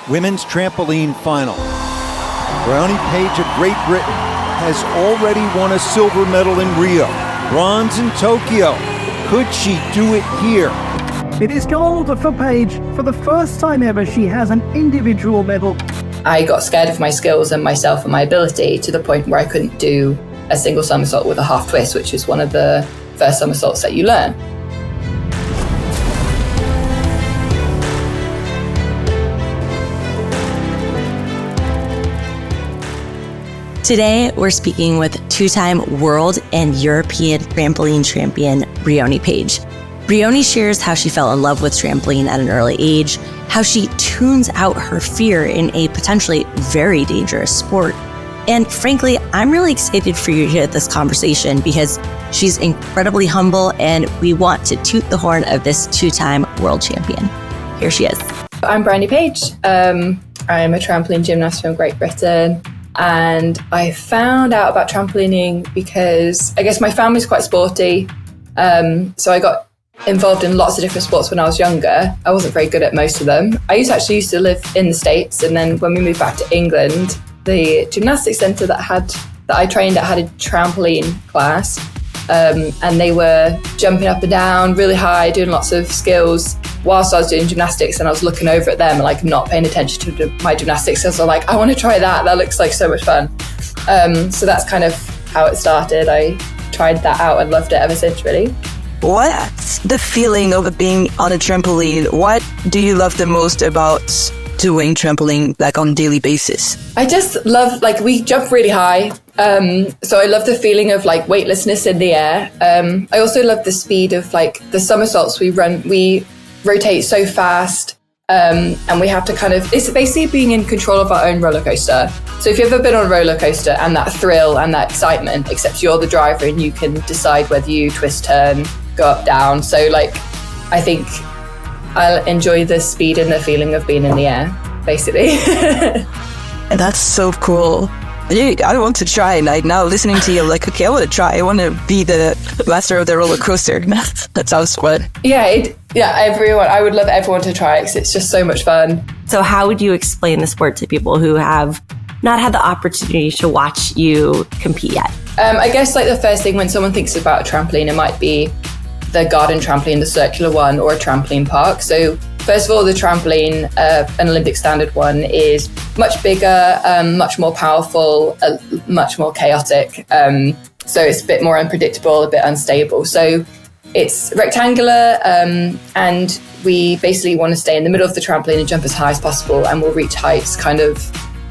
women's trampoline final. Bryony Page of Great Britain has already won a silver medal in Rio, bronze in Tokyo. Could she do it here? It is gold for Page. For the first time ever, she has an individual medal. I got scared of my skills and myself and my ability to the point where I couldn't do a single somersault with a half twist, which is one of the first somersaults that you learn. Today, we're speaking with two-time world and European trampoline champion, Bryony Page. Bryony shares how she fell in love with trampoline at an early age, how she tunes out her fear in a potentially very dangerous sport. And frankly, I'm really excited for you to hear this conversation because she's incredibly humble and we want to toot the horn of this two-time world champion. Here she is. I'm Bryony Page. I'm a trampoline gymnast from Great Britain. And I found out about trampolining because I guess my family's quite sporty. So I got involved in lots of different sports when I was younger. I wasn't very good at most of them. I used to live in the States. And then when we moved back to England, the gymnastics centre that I trained at had a trampoline class. And they were jumping up and down really high, doing lots of skills whilst I was doing gymnastics, and I was looking over at them, like not paying attention to my gymnastics. I was like, I want to try that. That looks like so much fun. So that's kind of how it started. I tried that out and loved it ever since, really. What's the feeling of being on a trampoline? What do you love the most about doing trampoline, like on a daily basis? I just love, we jump really high. So I love the feeling of weightlessness in the air. I also love the speed of the somersaults we run. We rotate so fast, and we have to it's basically being in control of our own roller coaster. So if you've ever been on a roller coaster and that thrill and that excitement, except you're the driver and you can decide whether you twist, turn, go up, down. So I think I'll enjoy the speed and the feeling of being in the air, basically. That's so cool. I want to try. Now listening to you, okay, I want to try. I want to be the master of the roller coaster. That sounds fun. Everyone. I would love everyone to try it because it's just so much fun. So how would you explain the sport to people who have not had the opportunity to watch you compete yet? I guess the first thing when someone thinks about a trampoline, it might be the garden trampoline, the circular one, or a trampoline park. So first of all, the trampoline, an Olympic standard one, is much bigger, much more powerful, much more chaotic. So it's a bit more unpredictable, a bit unstable. So it's rectangular, and we basically want to stay in the middle of the trampoline and jump as high as possible, and we'll reach heights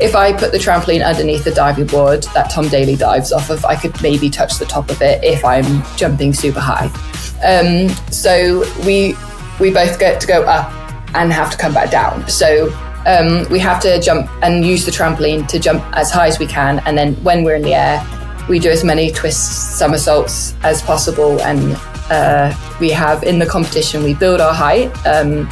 if I put the trampoline underneath the diving board that Tom Daley dives off of, I could maybe touch the top of it if I'm jumping super high. So we both get to go up and have to come back down. So we have to jump and use the trampoline to jump as high as we can. And then when we're in the air, we do as many twists, somersaults as possible. And we have in the competition, we build our height. And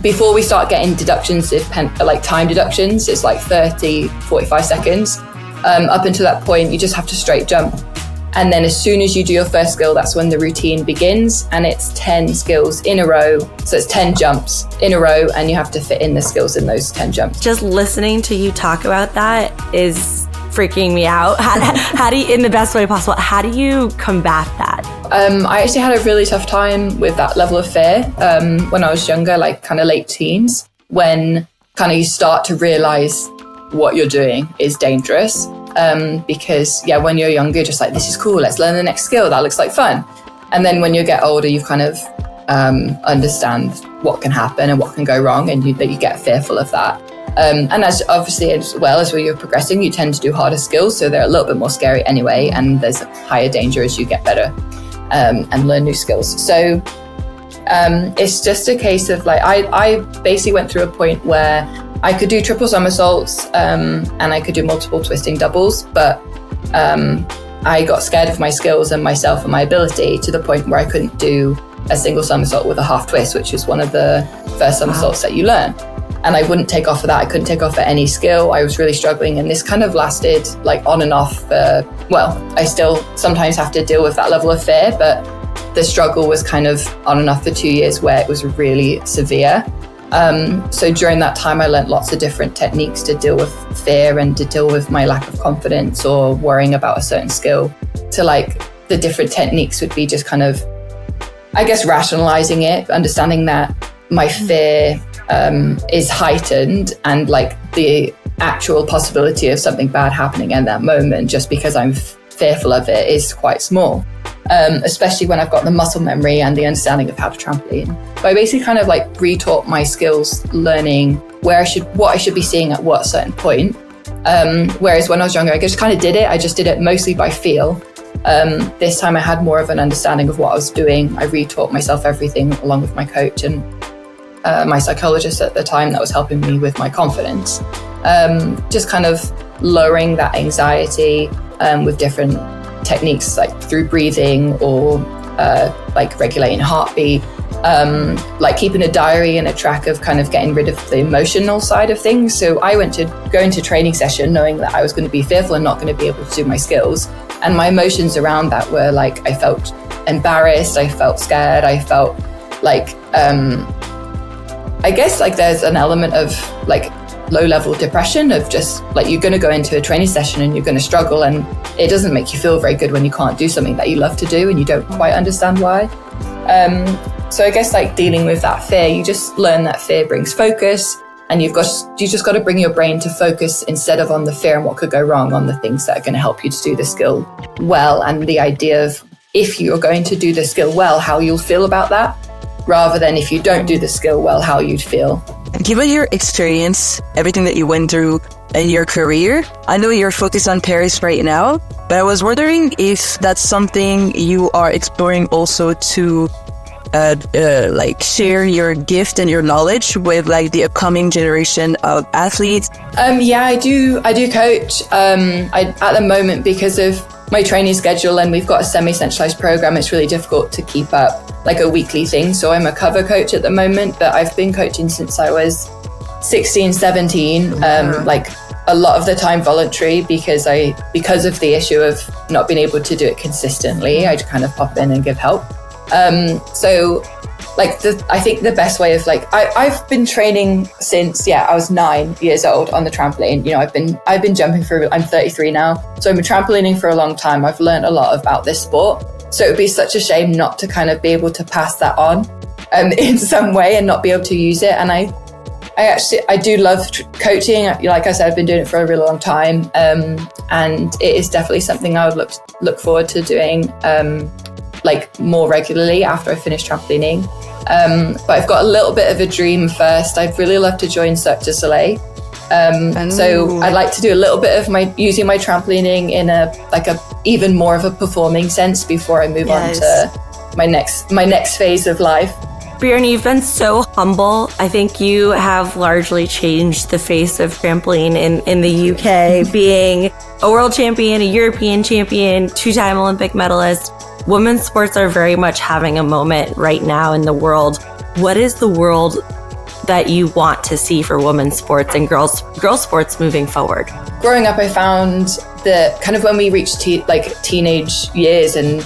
before we start getting deductions, time deductions, it's 30, 45 seconds. Up until that point, you just have to straight jump. And then as soon as you do your first skill, that's when the routine begins. And it's 10 skills in a row. So it's 10 jumps in a row, and you have to fit in the skills in those 10 jumps. Just listening to you talk about that is freaking me out. How do you, in the best way possible, how do you combat that? I actually had a really tough time with that level of fear when I was younger, late teens, when you start to realize what you're doing is dangerous. Because when you're younger, you're just this is cool, let's learn the next skill, that looks like fun. And then when you get older, you understand what can happen and what can go wrong, and you get fearful of that. And as when you're progressing, you tend to do harder skills, so they're a little bit more scary anyway, and there's higher danger as you get better and learn new skills. So it's just a case of I basically went through a point where I could do triple somersaults and I could do multiple twisting doubles, but I got scared of my skills and myself and my ability to the point where I couldn't do a single somersault with a half twist, which is one of the first somersaults that you learn. And I wouldn't take off of that. I couldn't take off at any skill. I was really struggling, and this lasted on and off. I still sometimes have to deal with that level of fear, but the struggle was on and off for 2 years where it was really severe. So during that time, I learned lots of different techniques to deal with fear and to deal with my lack of confidence or worrying about a certain skill. So like the different techniques would be just kind of, I guess, rationalizing it, understanding that my fear is heightened, and like the actual possibility of something bad happening in that moment just because I'm fearful of it is quite small. Especially when I've got the muscle memory and the understanding of how to trampoline. So I basically kind of like retaught my skills, learning what I should be seeing at what certain point. Whereas when I was younger, I just kind of did it. I just did it mostly by feel. This time I had more of an understanding of what I was doing. I retaught myself everything along with my coach and my psychologist at the time that was helping me with my confidence. Just kind of lowering that anxiety with different techniques like through breathing or like regulating heartbeat, like keeping a diary and a track of kind of getting rid of the emotional side of things. So I went to go into training session knowing that I was going to be fearful and not going to be able to do my skills. And my emotions around that were like, I felt embarrassed, I felt scared, I felt like, I guess like there's an element of like low-level depression of just like you're going to go into a training session and you're going to struggle, and it doesn't make you feel very good when you can't do something that you love to do and you don't quite understand why. So I guess like dealing with that fear, you just learn that fear brings focus, and you just got to bring your brain to focus instead of on the fear and what could go wrong, on the things that are going to help you to do the skill well, and the idea of if you're going to do the skill well, how you'll feel about that, rather than if you don't do the skill well, how you'd feel. Given your experience, everything that you went through in your career, I know you're focused on Paris right now, but I was wondering if that's something you are exploring also to like share your gift and your knowledge with like the upcoming generation of athletes. Yeah, I do coach. At the moment, because of my training schedule and we've got a semi-centralized program, it's really difficult to keep up like a weekly thing. So I'm a cover coach at the moment, but I've been coaching since I was 16, 17, like a lot of the time voluntary because of the issue of not being able to do it consistently. I'd kind of pop in and give help. So like I think the best way of like, I've been training since, I was 9 years old on the trampoline. You know, I've been jumping through, I'm 33 now. So I've been trampolining for a long time. I've learned a lot about this sport. So it would be such a shame not to kind of be able to pass that on in some way and not be able to use it. And I do love coaching. Like I said, I've been doing it for a really long time. And it is definitely something I would look forward to doing like more regularly after I finish trampolining. But I've got a little bit of a dream first. I'd really love to join Cirque du Soleil. So I'd like to do a little bit of using my trampolining in a even more of a performing sense before I move on to my next phase of life. Bryony, you've been so humble. I think you have largely changed the face of trampoline in the UK, being a world champion, a European champion, 2-time Olympic medalist. Women's sports are very much having a moment right now in the world. What is the world that you want to see for women's sports and girls sports moving forward? Growing up, I found that kind of when we reached teenage years, and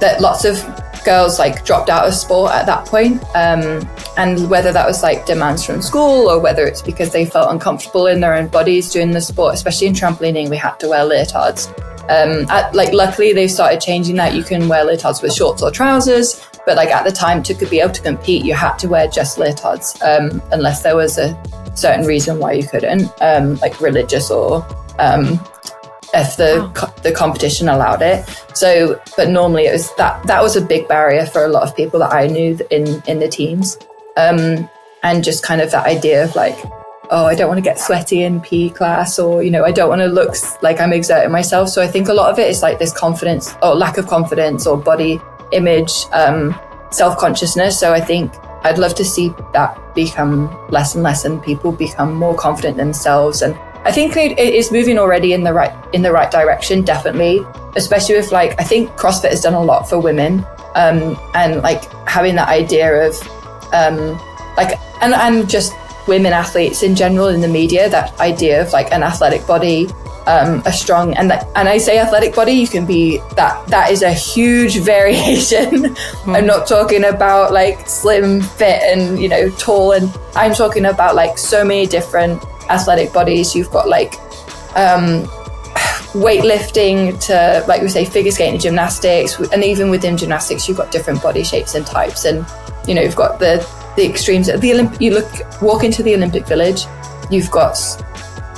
that lots of girls like dropped out of sport at that point. And whether that was like demands from school or whether it's because they felt uncomfortable in their own bodies doing the sport, especially in trampolining, we had to wear leotards. Luckily they've started changing that. You can wear leotards with shorts or trousers, but like at the time to be able to compete, you had to wear just leotards, unless there was a certain reason why you couldn't, like religious or if the competition allowed it. So, but normally it was that was a big barrier for a lot of people that I knew in the teams, and just kind of that idea of like, oh, I don't want to get sweaty in PE class, or, you know, I don't want to look like I'm exerting myself. So I think a lot of it is like this confidence or lack of confidence or body image, self-consciousness. So I think I'd love to see that become less and less and people become more confident themselves. And I think it is moving already in the right direction, definitely, especially with like, I think CrossFit has done a lot for women, and like having that idea of and just women athletes in general in the media, that idea of like an athletic body, a strong, and I say athletic body, you can be that is a huge variation. I'm not talking about like slim, fit, and tall, and I'm talking about like so many different athletic bodies. You've got like weightlifting to, like we say, figure skating, gymnastics, and even within gymnastics you've got different body shapes and types, and you've got the extremes at the walk into the Olympic Village, you've got,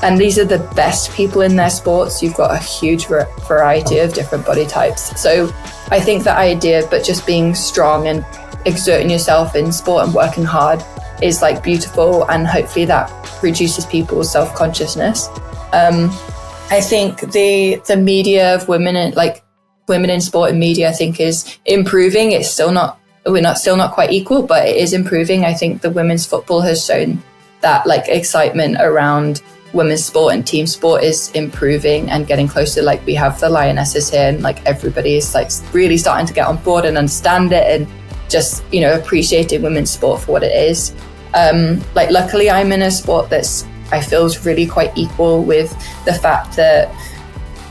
and these are the best people in their sports, you've got a huge variety of different body types. So I think that idea, but just being strong and exerting yourself in sport and working hard is like beautiful, and hopefully that reduces people's self-consciousness. I think the media of women in sport and media, I think, is improving. It's still not quite equal, but it is improving. I think the women's football has shown that like excitement around women's sport and team sport is improving and getting closer. Like we have the Lionesses here, and like everybody is like really starting to get on board and understand it, and just appreciating women's sport for what it is. Like luckily I'm in a sport that's, I feel, is really quite equal, with the fact that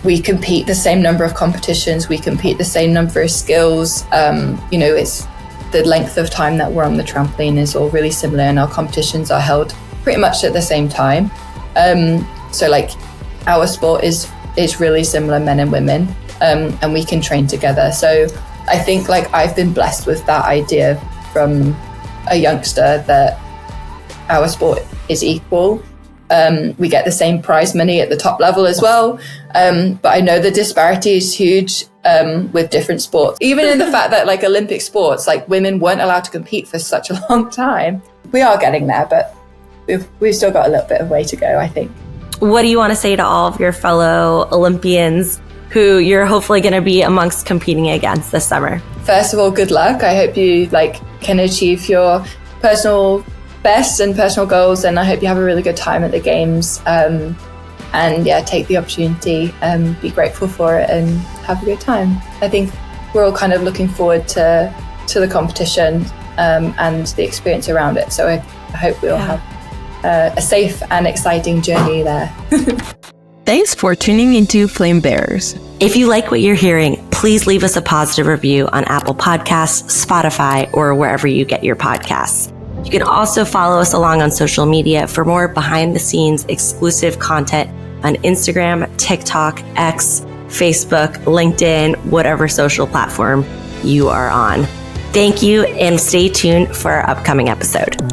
we compete the same number of competitions, we compete the same number of skills. It's the length of time that we're on the trampoline is all really similar, and our competitions are held pretty much at the same time. So like our sport is really similar, men and women, and we can train together. So I think like I've been blessed with that idea from a youngster that our sport is equal. We get the same prize money at the top level as well. But I know the disparity is huge with different sports. Even in the fact that like Olympic sports, like women weren't allowed to compete for such a long time. We are getting there, but we've still got a little bit of way to go, I think. What do you want to say to all of your fellow Olympians who you're hopefully going to be amongst competing against this summer? First of all, good luck. I hope you can achieve your personal best and personal goals, and I hope you have a really good time at the games. And yeah, take the opportunity, be grateful for it, and have a good time. I think we're all kind of looking forward to the competition and the experience around it. So I hope we all have a safe and exciting journey there. Thanks for tuning into Flame Bearers. If you like what you're hearing, please leave us a positive review on Apple Podcasts, Spotify, or wherever you get your podcasts. You can also follow us along on social media for more behind-the-scenes exclusive content on Instagram, TikTok, X, Facebook, LinkedIn, whatever social platform you are on. Thank you, and stay tuned for our upcoming episode.